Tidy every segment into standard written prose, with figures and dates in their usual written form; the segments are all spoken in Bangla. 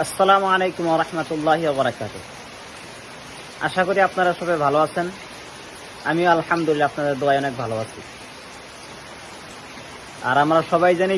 আসসালামু আলাইকুম ওয়া রাহমাতুল্লাহি ওয়া বারাকাতুহু। আশা করি আপনারা সবাই ভালো আছেন। আমিও আলহামদুলিল্লাহ আপনাদের দোয়ায় অনেক ভালো আছি। আর আমরা সবাই জানি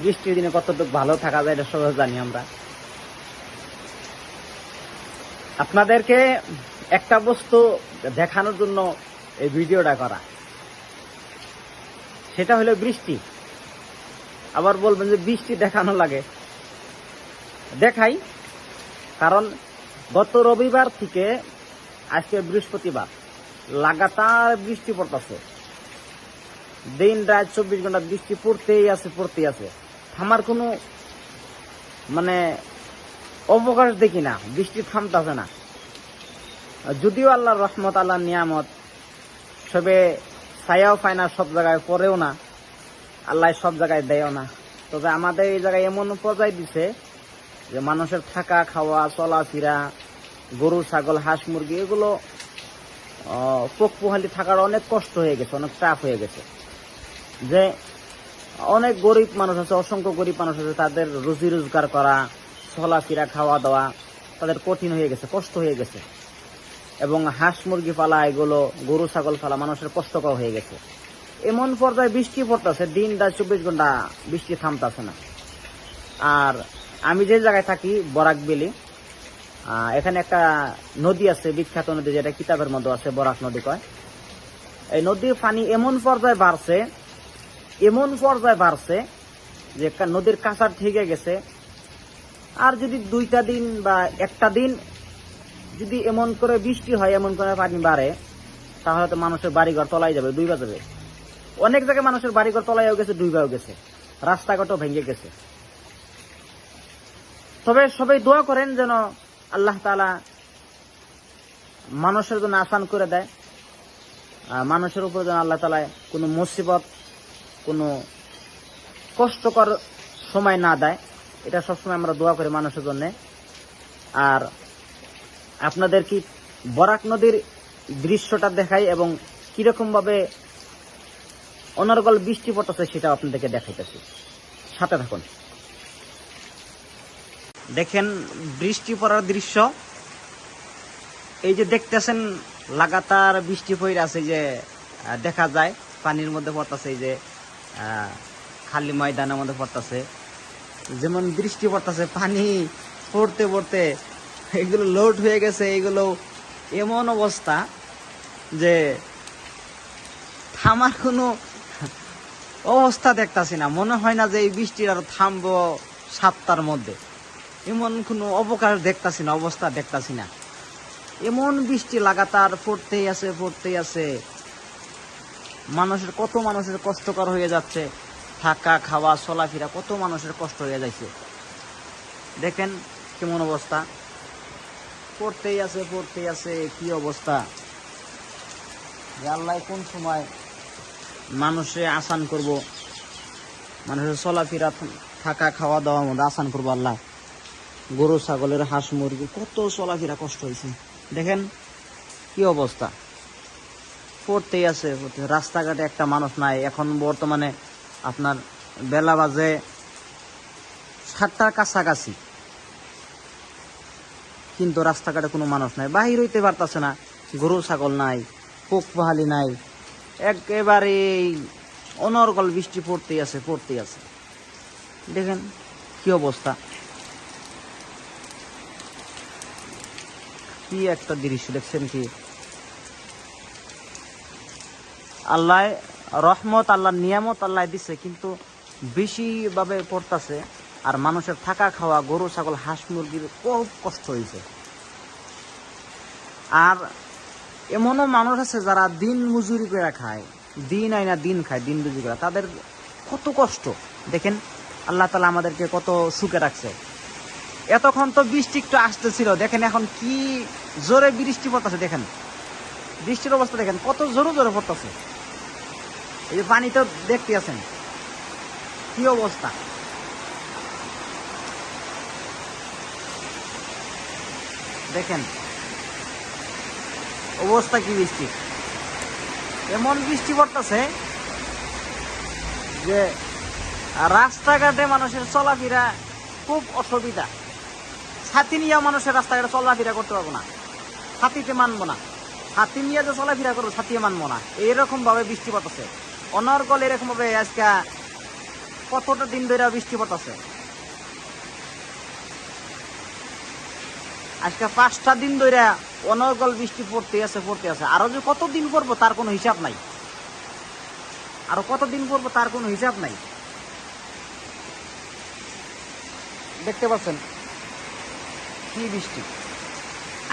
বৃষ্টির দিনে কতটুকু ভালো থাকা যায় এটা সবাই জানি আমরা। আপনাদেরকে একটা বস্তু দেখানোর জন্য এই ভিডিওটা করা, সেটা হলো বৃষ্টি। আবার বলবেন যে বৃষ্টি দেখানো লাগে, দেখাই। কারণ গত রবিবার থেকে আজকে বৃহস্পতিবার লাগাতার বৃষ্টি পড়তেছে। দিন রাত 24 ঘন্টা বৃষ্টি পড়তেই আছে। থামার কোনো অবকাশ দেখি না, বৃষ্টি থামতেছে না। যদিও আল্লাহর রহমত, আল্লাহর নিয়ামত, সবে ছায়াও পায় না, সব জায়গায় পড়েও না, আল্লাহ সব জায়গায় দেয়ও না। তবে আমাদের এই জায়গায় এমন পর্যায়ে দিছে যে মানুষের থাকা খাওয়া চলাফেরা, গরু ছাগল হাঁস মুরগি এগুলো পোকপোহালি থাকার অনেক কষ্ট হয়ে গেছে, অনেক চাপ হয়ে গেছে। যে অনেক গরিব মানুষ আছে, অসংখ্য গরিব মানুষ আছে, তাদের রুজি রোজগার করা, চলাফেরা খাওয়া দাওয়া তাদের কঠিন হয়ে গেছে, কষ্ট হয়ে গেছে। এবং হাঁস মুরগি পালা, এগুলো গরু ছাগল পালা মানুষের কষ্টকর হয়ে গেছে। এমন পর্যায়ে বৃষ্টি পড়তেছে, দিন রাত 24 ঘন্টা বৃষ্টি থামতেছে না। আর আমি যে জায়গায় থাকি বরাকবেলি, এখানে একটা নদী আছে, বিখ্যাত নদী, যেটা কিতাবের মধ্যে আছে, বরাক নদী কয়। এই নদীর পানি এমন পর্যায়ে বাড়ছে যে নদীর কাঁচার ঠিকে গেছে। আর যদি 2টা দিন বা একটা দিন যদি এমন করে বৃষ্টি হয়, এমন করে পানি বাড়ে, তাহলে তো মানুষের বাড়িঘর তলায় যাবে, ডুইবা যাবে। অনেক জায়গায় মানুষের বাড়িঘর তলায়ও গেছে, ডুইবাও গেছে, রাস্তাঘাটও ভেঙে গেছে। তবে সবাই দোয়া করেন যেন আল্লাহ তাআলা মানুষের জন্য আসান করে দেয়। মানুষের উপর যেন আল্লাহ তাআলা কোনো মুসিবত, কোনো কষ্টকর সময় না দেয়, এটা সবসময় আমরা দোয়া করি মানুষের জন্য। আর আপনাদের কি বরাক নদীর দৃশ্যটা দেখাই এবং কিরকম ভাবে অনর্গল বৃষ্টি পড়তেছে সেটা আপনাদেরকে দেখাইতেছি, সাথে থাকুন। দেখেন বৃষ্টি পড়ার দৃশ্য। এই যে দেখতেছেন লাগাতার বৃষ্টি পড়ে আছে, যে দেখা যায় পানির মধ্যে পড়তেছে, এই যে খালি ময়দানের মধ্যে পড়তেছে। যেমন বৃষ্টি পড়তেছে, পানি পড়তে পড়তে এগুলো লোড হয়ে গেছে। এগুলো এমন অবস্থা যে থামার কোনো অবস্থা দেখতাছি না। মনে হয় না যে এই বৃষ্টির আর থামবো 7টার মধ্যে, এমন কোনো অবকাশ দেখতাছি না, অবস্থা দেখতাছি না। এমন বৃষ্টি লাগাতার পড়তেই আছে। কত মানুষের কষ্টকর হয়ে যাচ্ছে, থাকা খাওয়া চলাফেরা কত মানুষের কষ্ট হয়ে যাচ্ছে। দেখেন কেমন অবস্থা, পড়তেই আছে। কি অবস্থা, আল্লাহ কোন সময় মানুষে আসান করব, মানুষের চলাফেরা থাকা খাওয়া দাওয়ার মধ্যে আসান করবো আল্লাহ। গরু ছাগলের হাঁস মুরগি কত চলাফেরা কষ্ট হয়েছে। দেখেন কি অবস্থা, পড়তেই আছে। রাস্তাঘাটে একটা মানুষ নাই। এখন বর্তমানে আপনার বেলা বাজে 7টার কাছাকাছি, কিন্তু রাস্তাঘাটে কোনো মানুষ নাই, বাহির হইতে পারতেছে না। গরু ছাগল নাই, পোক পাহালি নাই, একেবারে অনর্গল বৃষ্টি পড়তেই আছে। দেখেন কি অবস্থা, কি একটা দৃশ্য দেখছেন। কি আল্লাহ রহমত, আল্লাহ নিয়ামত আল্লাহ দিছে, কিন্তু বেশি ভাবে পড়তেছে। আর মানুষের থাকা খাওয়া, গরু ছাগল হাঁস মুরগির খুব কষ্ট হয়েছে। আর এমনও মানুষ আছে যারা দিন মজুরি করে খায়, দিন আইনা দিন খায়, দিন মজুরি করে, তাদের কত কষ্ট। দেখেন আল্লাহ তাআলা আমাদেরকে কত সুখে রাখছে। এতক্ষণ তো বৃষ্টি একটু আসতেছিল, দেখেন এখন কি জোরে বৃষ্টি পড়তেছে। দেখেন বৃষ্টির অবস্থা, দেখেন কত জোরে পড়তেছে। এই যে পানি তো দেখতে আছেন কি অবস্থা। দেখেন অবস্থা কি বৃষ্টি, এমন বৃষ্টি পড়তেছে যে রাস্তাঘাটে মানুষের চলাফেরা খুব অসুবিধা। ছাতি নিয়ে মানুষের রাস্তাঘাটে চলাফেরা করতে পারবো না, ছাতিতে মানবো না। ছাতি নিয়ে যে চলাফেরা করবো ছাতিয়ে মানবো না, এরকম ভাবে বৃষ্টিপাত আছে অনর্গল। এরকম ভাবে আজকে কতটা দিন ধরে বৃষ্টিপাত আছে, আজকে 5টা দিন ধরে অনর্গল বৃষ্টি পড়তে আছে। আরো যে কতদিন পড়বো তার কোনো হিসাব নাই, আরো কতদিন পড়বো তার কোনো হিসাব নাই। দেখতে পাচ্ছেন কি বৃষ্টি।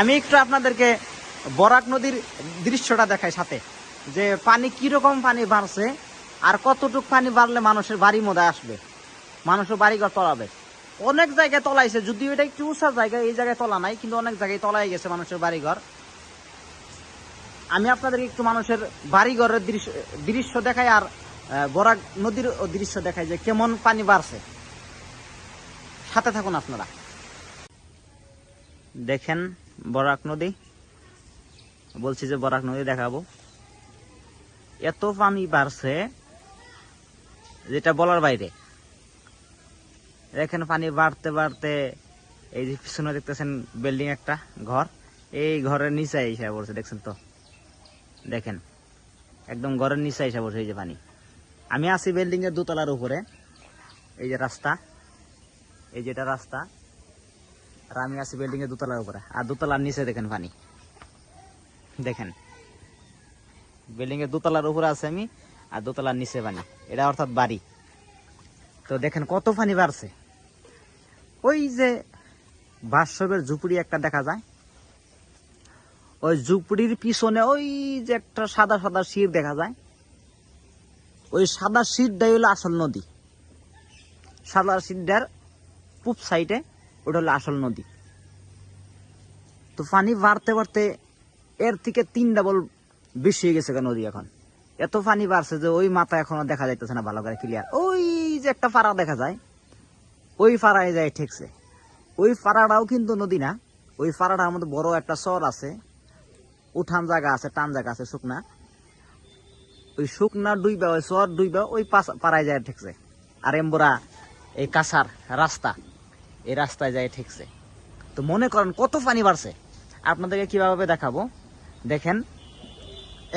আমি একটু আপনাদেরকে বরাক নদীর দৃশ্যটা দেখাই সাথে, যে পানি কিরকম পানি বাড়ছে আর কতটুক পানি বাড়লে মানুষের বাড়ির মধ্যে আসবে, মানুষের বাড়িঘর তলাবে। অনেক জায়গায় তলাইছে, যদিও এটা একটু উঁচা জায়গা, এই জায়গায় তলা নাই, কিন্তু অনেক জায়গায় তলাই গেছে মানুষের বাড়িঘর। আমি আপনাদেরকে একটু মানুষের বাড়িঘরের দৃশ্য দেখাই আর বরাক নদীর দৃশ্য দেখাই যে কেমন পানি বাড়ছে। সাথে থাকুন আপনারা। দেখেন বরাক নদী, বলছি যে বরাক নদী দেখাবো। এত পানি বাড়ছে যেটা বলার বাইরে। দেখেন পানি বাড়তে বাড়তে এই যে পিছনে দেখতেছেন বিল্ডিং একটা ঘর, এই ঘরের নিচে এসে পড়ছে, দেখছেন তো? দেখেন একদম ঘরের নিচে এসে পড়ছে এই যে পানি। আমি আছি বিল্ডিং এর দোতলার উপরে, এই যে রাস্তা, এই যেটা রাস্তা, আর আমি আছি বিল্ডিং এর দোতলার উপরে, আর দোতলার নিচে দেখেন পানি। দেখেন বিল্ডিং এর দোতলার উপরে আছে আমি, আর দোতলার নিচে পানি, এটা অর্থাৎ বাড়ি। তো দেখেন কত পানি বাড়ছে। ওই যে বাসবের ঝুপড়ি একটা দেখা যায়, ওই ঝুপড়ির পিছনে ওই যে একটা সাদা সাদা শির দেখা যায়, ওই সাদা শিরটাই হলো আসল নদী। সাদা শিরটার পূব সাইডে ওটা হলো আসল নদী। তো পানি বাড়তে বাড়তে এর থেকে 3 ডাবল বেশি হয়ে গেছে নদী এখন। এত পানি বাড়ছে যে ওই মাথা এখনো দেখা যাইতেছে না ভালো করে ক্লিয়ার। ওই যে একটা পাড়া দেখা যায়, ওই পাড়ায় যায় ঠেকছে। ওই পাড়াটাও কিন্তু নদী না, ওই পাড়াটার মধ্যে বড় একটা চর আছে, উঠান জায়গা আছে, টান জায়গা আছে, শুকনা। ওই শুকনা ডুইবা, ওই চর ডুইবা ওই পাড়ায় যায় ঠেকছে। আর এমবরা এই কাঁচার রাস্তা, এই রাস্তায় যায় ঠেকছে। তো মনে করেন কত পানি বাড়ছে। আপনাদেরকে কিভাবে দেখাবো, দেখেন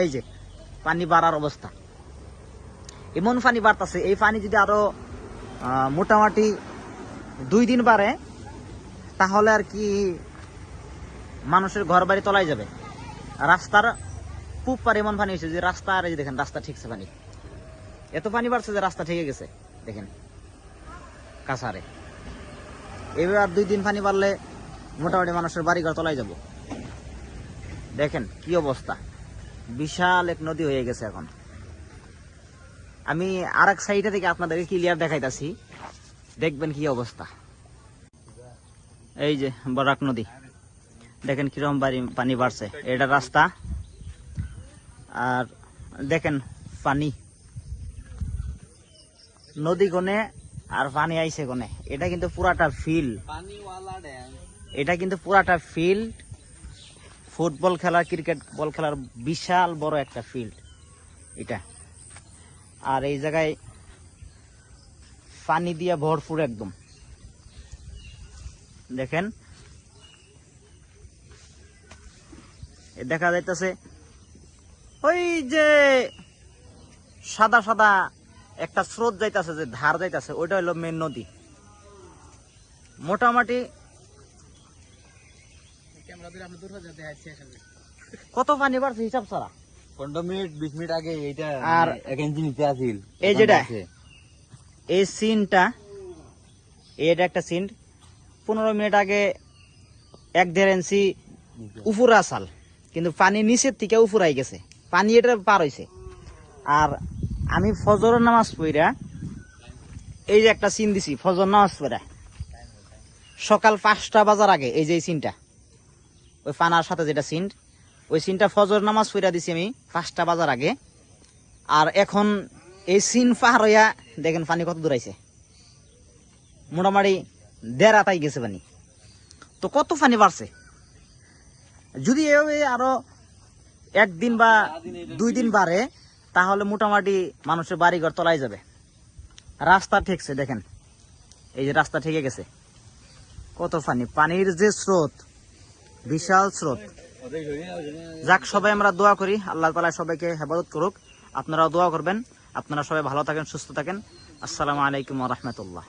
এই যে পানি বাড়ার অবস্থা, এমন পানি বাড়তেছে। এই পানি যদি আরো মোটামুটি 2 দিন বাড়ে তাহলে আর কি মানুষের ঘর বাড়ি তলায় যাবে। রাস্তার পূব পারে এমন পানি হয়েছে যে রাস্তা, আর এই দেখেন রাস্তা ঠিকছে পানি, এত পানি বাড়ছে যে রাস্তা ঠেকে গেছে। দেখেন কাছারে এবার আর 2 দিন পানি বাড়লে মোটামুটি মানুষের বাড়ি ঘর তলায় যাব। দেখেন কি অবস্থা, বিশাল এক নদী হয়ে গেছে এখন। আমি আর এক সাইডে থেকে আপনাদেরকে ক্লিয়ার দেখাইতেছি, দেখবেন কি অবস্থা। এই যে বরাক নদী, দেখেন কিরকম পানি বাড়ছে। এটা রাস্তা, আর দেখেন পানি, নদী কোনে আর পানি আইছে কোনে। এটা কিন্তু পুরাটা ফিল্ড, এটা কিন্তু পুরাটা ফিল্ড, ফুটবল খেলা, ক্রিকেট বল খেলার বিশাল বড় একটা ফিল্ড এটা। আর এই জায়গায় পানি দিয়ে ভরপুর একদম। দেখেন দেখা যাইতেছে ওই যে সাদা সাদা একটা স্রোত যাইতেছে, যে ধার যাইতেছে, ওইটা হলো মেন নদী। মোটামুটি কত পানি বাড়ছে হিসাব ছাড়া। 15 মিনিট 20 মিনিট আগে এইটা আর 1 ইঞ্চি নিচে আছিল। এই যেটা এই সিনটা, এটা একটা সিন 15 মিনিট আগে 1-1.5 ইঞ্চি উপরে আসাল, কিন্তু পানি নিচের থেকে উপরে আই গেছে, পানি এটা পার হয়েছে। আর আমি ফজরের নামাজ পড়া এই যে একটা সিন দিছি, ফজর নামাজ পড়া সকাল 5টা বাজার আগে, এই যে সিনটা ওই পানার সাথে যেটা সিন, ওই সিনটা ফজর নামাজ পড়া দিছি আমি 5টা বাজার আগে। আর এখন এই সিন পার হইয়া দেখেন পানি কত দূর আইছে, মোটামুটি 1.5 হাতাই গেছে পানি। তো কত পানি বাড়ছে। যদি এভাবে আরো 1 দিন বা 2 দিন বাড়ে তাহলে মোটামুটি মানুষের বাড়িঘর তলায় যাবে। রাস্তা ঠেকছে, দেখেন এই যে রাস্তা ঠেকে গেছে। কত পানি, পানির যে স্রোত, বিশাল স্রোত। যাক, সবাই আমরা দোয়া করি আল্লাহ তাআলা সবাইকে হেফাজত করুক। আপনারাও দোয়া করবেন। আপনারা সবাই ভালো থাকেন, সুস্থ থাকেন। আসসালামু আলাইকুম ওয়া রাহমাতুল্লাহ।